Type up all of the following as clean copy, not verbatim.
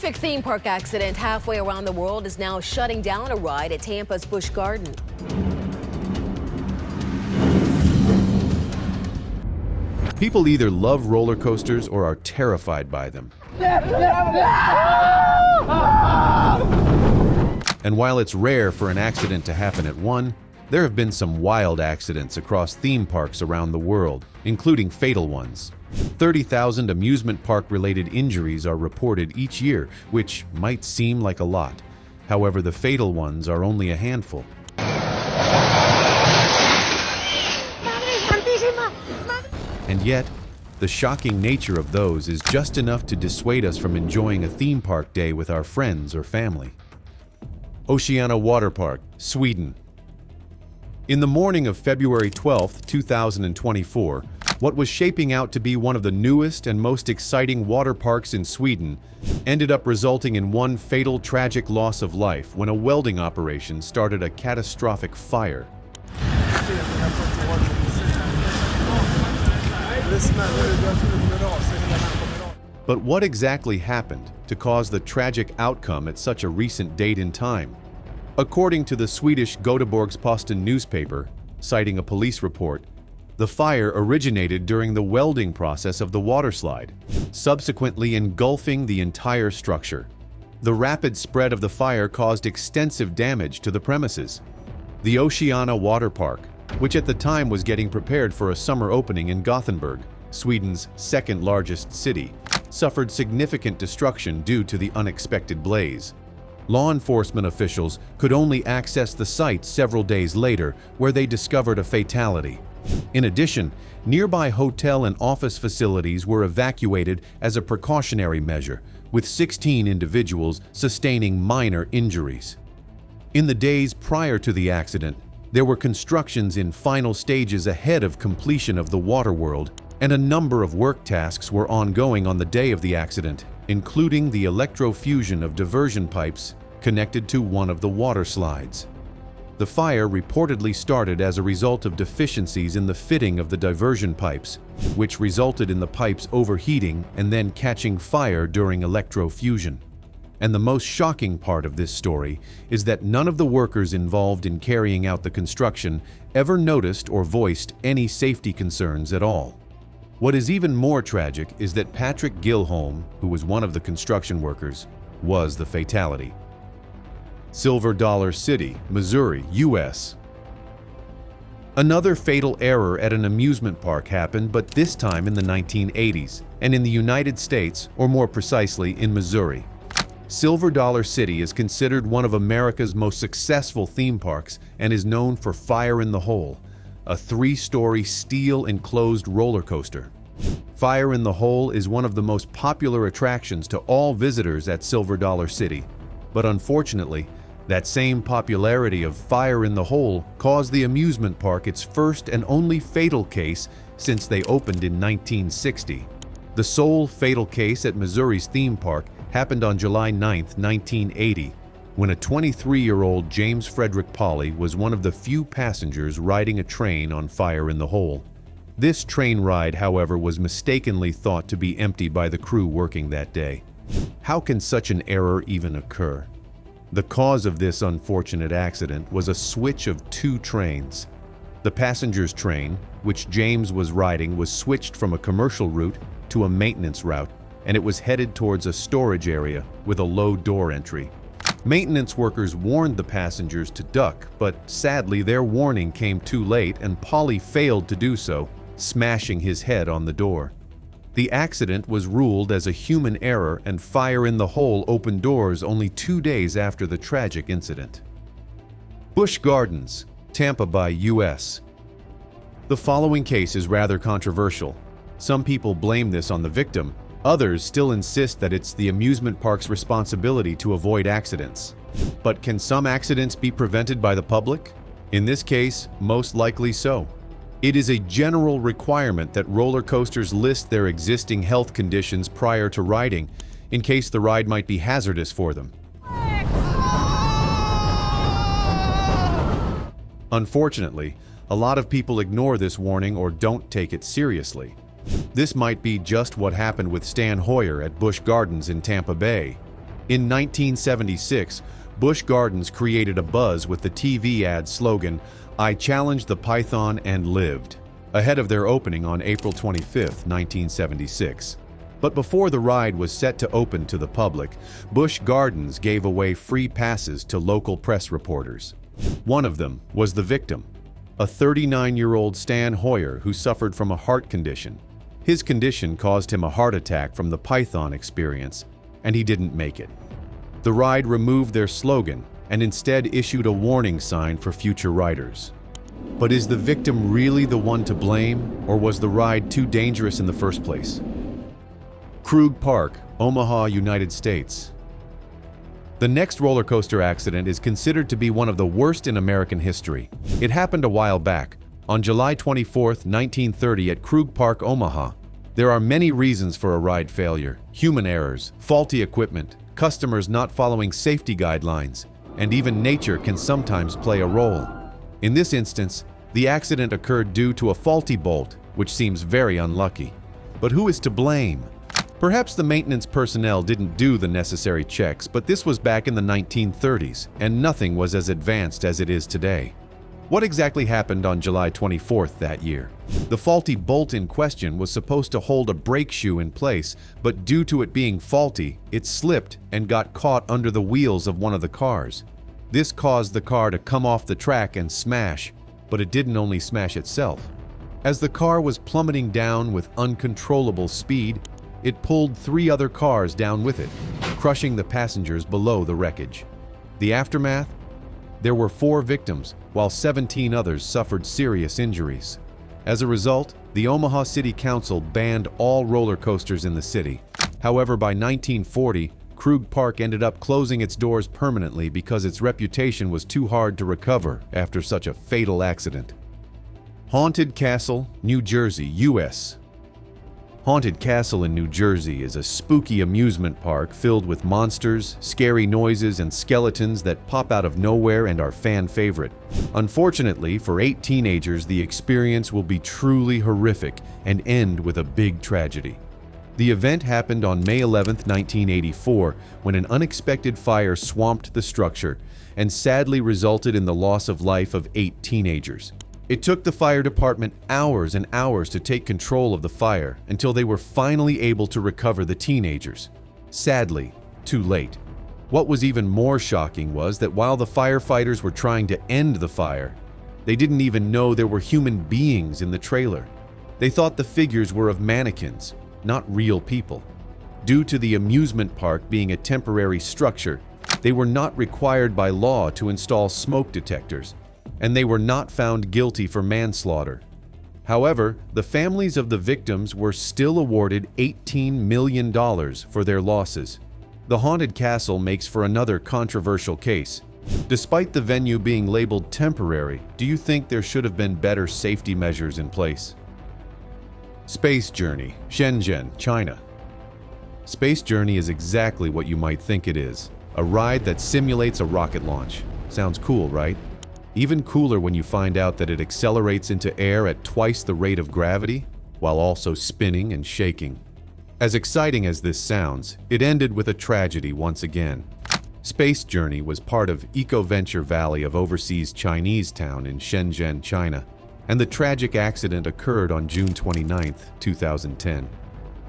horrific theme park accident halfway around the world is now shutting down a ride at Tampa's Busch Garden. People either love roller coasters or are terrified by them. And while it's rare for an accident to happen at one, there have been some wild accidents across theme parks around the world, including fatal ones. 30,000 amusement park-related injuries are reported each year, which might seem like a lot. However, the fatal ones are only a handful. And yet, the shocking nature of those is just enough to dissuade us from enjoying a theme park day with our friends or family. Oceanana Water Park, Sweden. In the morning of February 12, 2024, what was shaping out to be one of the newest and most exciting water parks in Sweden ended up resulting in one fatal tragic loss of life when a welding operation started a catastrophic fire. But what exactly happened to cause the tragic outcome at such a recent date in time? According to the Swedish Göteborgs-Posten newspaper, citing a police report, the fire originated during the welding process of the water slide, subsequently engulfing the entire structure. The rapid spread of the fire caused extensive damage to the premises. The Oceanana Water Park, which at the time was getting prepared for a summer opening in Gothenburg, Sweden's second-largest city, suffered significant destruction due to the unexpected blaze. Law enforcement officials could only access the site several days later, where they discovered a fatality. In addition, nearby hotel and office facilities were evacuated as a precautionary measure, with 16 individuals sustaining minor injuries. In the days prior to the accident, there were constructions in final stages ahead of completion of the water world, and a number of work tasks were ongoing on the day of the accident, including the electrofusion of diversion pipes connected to one of the water slides. The fire reportedly started as a result of deficiencies in the fitting of the diversion pipes, which resulted in the pipes overheating and then catching fire during electrofusion. And the most shocking part of this story is that none of the workers involved in carrying out the construction ever noticed or voiced any safety concerns at all. What is even more tragic is that Patrick Gilholm, who was one of the construction workers, was the fatality. Silver Dollar City, Missouri, U.S. Another fatal error at an amusement park happened, but this time in the 1980s, and in the United States, or more precisely in Missouri. Silver Dollar City is considered one of America's most successful theme parks and is known for Fire in the Hole, a 3-story steel-enclosed roller coaster. Fire in the Hole is one of the most popular attractions to all visitors at Silver Dollar City, but unfortunately, that same popularity of Fire in the Hole caused the amusement park its first and only fatal case since they opened in 1960. The sole fatal case at Missouri's theme park happened on July 9, 1980, when a 23-year-old James Frederick Polly was one of the few passengers riding a train on Fire in the Hole. This train ride, however, was mistakenly thought to be empty by the crew working that day. How can such an error even occur? The cause of this unfortunate accident was a switch of 2 trains. The passengers' train, which James was riding, was switched from a commercial route to a maintenance route, and it was headed towards a storage area with a low door entry. Maintenance workers warned the passengers to duck, but sadly their warning came too late and Polly failed to do so, smashing his head on the door. The accident was ruled as a human error, and Fire in the Hole opened doors only 2 days after the tragic incident. Busch Gardens, Tampa Bay, U.S. The following case is rather controversial. Some people blame this on the victim. Others still insist that it's the amusement park's responsibility to avoid accidents. But can some accidents be prevented by the public? In this case, most likely so. It is a general requirement that roller coasters list their existing health conditions prior to riding, in case the ride might be hazardous for them. Unfortunately, a lot of people ignore this warning or don't take it seriously. This might be just what happened with Stan Hoyer at Busch Gardens in Tampa Bay. In 1976, Busch Gardens created a buzz with the TV ad slogan, "I challenged the python and lived," ahead of their opening on April 25, 1976. But before the ride was set to open to the public, Busch Gardens gave away free passes to local press reporters. One of them was the victim, a 39-year-old Stan Hoyer who suffered from a heart condition. His condition caused him a heart attack from the python experience, and he didn't make it. The ride removed their slogan and instead issued a warning sign for future riders. But is the victim really the one to blame, or was the ride too dangerous in the first place? Krug Park, Omaha, United States. The next roller coaster accident is considered to be one of the worst in American history. It happened a while back, on July 24, 1930 at Krug Park, Omaha. There are many reasons for a ride failure: human errors, faulty equipment, customers not following safety guidelines, and even nature can sometimes play a role. In this instance, the accident occurred due to a faulty bolt, which seems very unlucky. But who is to blame? Perhaps the maintenance personnel didn't do the necessary checks, but this was back in the 1930s, and nothing was as advanced as it is today. What exactly happened on July 24th that year? The faulty bolt in question was supposed to hold a brake shoe in place, but due to it being faulty, it slipped and got caught under the wheels of one of the cars. This caused the car to come off the track and smash, but it didn't only smash itself. As the car was plummeting down with uncontrollable speed, it pulled 3 other cars down with it, crushing the passengers below the wreckage. The aftermath? There were 4 victims, while 17 others suffered serious injuries. As a result, the Omaha City Council banned all roller coasters in the city. However, by 1940, Krug Park ended up closing its doors permanently because its reputation was too hard to recover after such a fatal accident. Haunted Castle, New Jersey, U.S. Haunted Castle in New Jersey is a spooky amusement park filled with monsters, scary noises, and skeletons that pop out of nowhere and are fan favorite. Unfortunately, for 8 teenagers, the experience will be truly horrific and end with a big tragedy. The event happened on May 11, 1984, when an unexpected fire swamped the structure and sadly resulted in the loss of life of 8 teenagers. It took the fire department hours and hours to take control of the fire until they were finally able to recover the teenagers. Sadly, too late. What was even more shocking was that while the firefighters were trying to end the fire, they didn't even know there were human beings in the trailer. They thought the figures were of mannequins, not real people. Due to the amusement park being a temporary structure, they were not required by law to install smoke detectors, and they were not found guilty for manslaughter. However, the families of the victims were still awarded $18 million for their losses. The Haunted Castle makes for another controversial case. Despite the venue being labeled temporary, do you think there should have been better safety measures in place? Space Journey, Shenzhen, China. Space Journey is exactly what you might think it is, a ride that simulates a rocket launch. Sounds cool, right? Even cooler when you find out that it accelerates into air at twice the rate of gravity, while also spinning and shaking. As exciting as this sounds, it ended with a tragedy once again. Space Journey was part of Eco-Venture Valley of overseas Chinese town in Shenzhen, China, and the tragic accident occurred on June 29, 2010.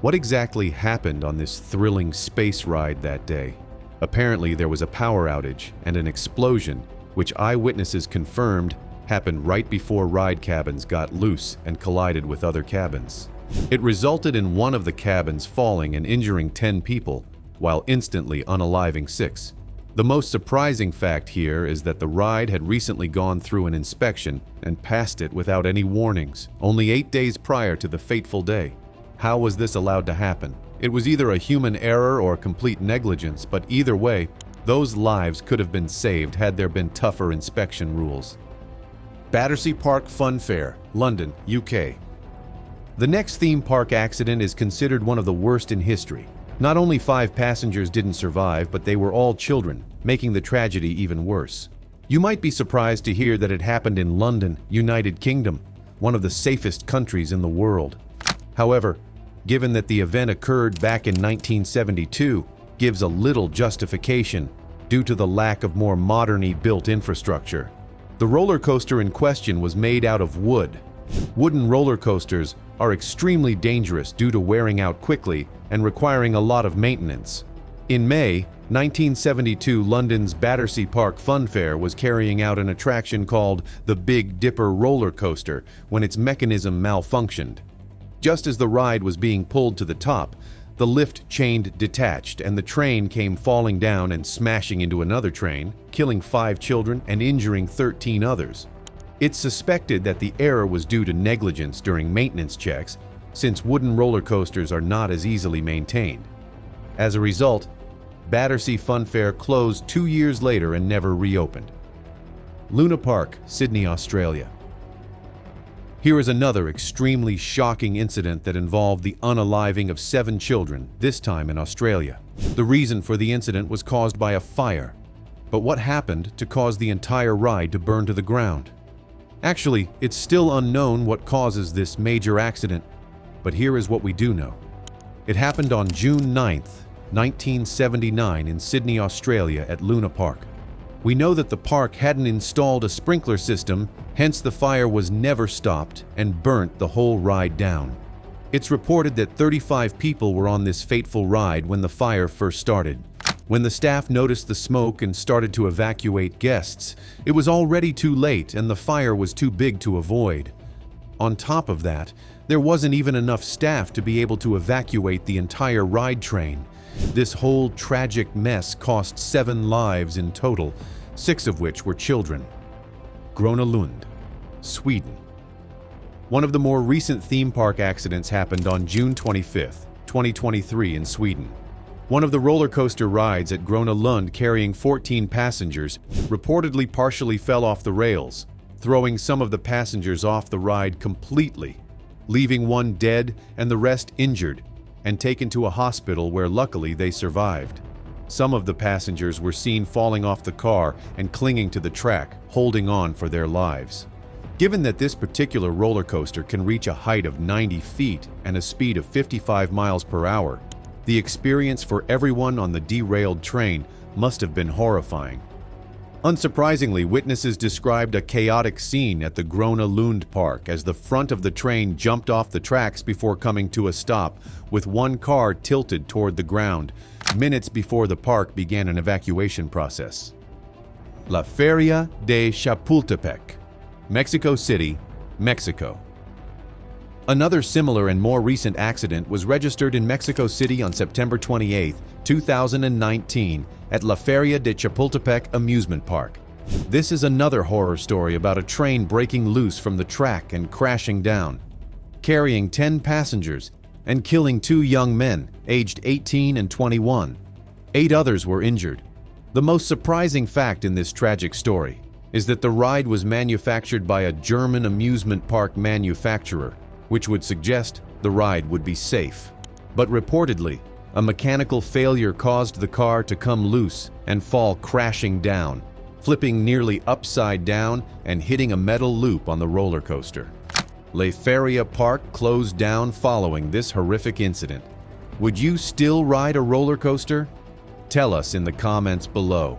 What exactly happened on this thrilling space ride that day? Apparently, there was a power outage and an explosion, which eyewitnesses confirmed happened right before ride cabins got loose and collided with other cabins. It resulted in one of the cabins falling and injuring 10 people, while instantly unaliving 6. The most surprising fact here is that the ride had recently gone through an inspection and passed it without any warnings, only 8 days prior to the fateful day. How was this allowed to happen? It was either a human error or complete negligence, but either way, those lives could have been saved had there been tougher inspection rules. Battersea Park Funfair, London, UK. The next theme park accident is considered one of the worst in history. Not only 5 passengers didn't survive, but they were all children, making the tragedy even worse. You might be surprised to hear that it happened in London, United Kingdom, one of the safest countries in the world. However, given that the event occurred back in 1972, gives a little justification due to the lack of more modernly built infrastructure. The roller coaster in question was made out of wood. Wooden roller coasters are extremely dangerous due to wearing out quickly and requiring a lot of maintenance. In May 1972, London's Battersea Park Funfair was carrying out an attraction called the Big Dipper roller coaster when its mechanism malfunctioned. Just as the ride was being pulled to the top, the lift chain detached and the train came falling down and smashing into another train, killing 5 children and injuring 13 others. It's suspected that the error was due to negligence during maintenance checks, since wooden roller coasters are not as easily maintained. As a result, Battersea Funfair closed 2 years later and never reopened. Luna Park, Sydney, Australia. Here is another extremely shocking incident that involved the unaliving of 7 children, this time in Australia. The reason for the incident was caused by a fire. But what happened to cause the entire ride to burn to the ground? Actually, it's still unknown what causes this major accident, but here is what we do know. It happened on June 9th, 1979 in Sydney, Australia at Luna Park. We know that the park hadn't installed a sprinkler system, hence the fire was never stopped and burnt the whole ride down. It's reported that 35 people were on this fateful ride when the fire first started. When the staff noticed the smoke and started to evacuate guests, it was already too late and the fire was too big to avoid. On top of that, there wasn't even enough staff to be able to evacuate the entire ride train. This whole tragic mess cost 7 lives in total, 6 of which were children. Gronolund, Sweden. One of the more recent theme park accidents happened on June 25, 2023 in Sweden. One of the roller coaster rides at Gronolund carrying 14 passengers reportedly partially fell off the rails, throwing some of the passengers off the ride completely, leaving one dead and the rest injured and taken to a hospital where luckily they survived. Some of the passengers were seen falling off the car and clinging to the track, holding on for their lives. Given that this particular roller coaster can reach a height of 90 feet and a speed of 55 miles per hour, the experience for everyone on the derailed train must have been horrifying. Unsurprisingly, witnesses described a chaotic scene at the Gronolund Park as the front of the train jumped off the tracks before coming to a stop, with one car tilted toward the ground, minutes before the park began an evacuation process. La Feria de Chapultepec, Mexico City, Mexico. Another similar and more recent accident was registered in Mexico City on September 28, 2019 at La Feria de Chapultepec amusement park. This is another horror story about a train breaking loose from the track and crashing down, carrying 10 passengers and killing 2 young men, aged 18 and 21. 8 others were injured. The most surprising fact in this tragic story is that the ride was manufactured by a German amusement park manufacturer, which would suggest the ride would be safe. But reportedly, a mechanical failure caused the car to come loose and fall crashing down, flipping nearly upside down and hitting a metal loop on the roller coaster. La Feria Park closed down following this horrific incident. Would you still ride a roller coaster? Tell us in the comments below.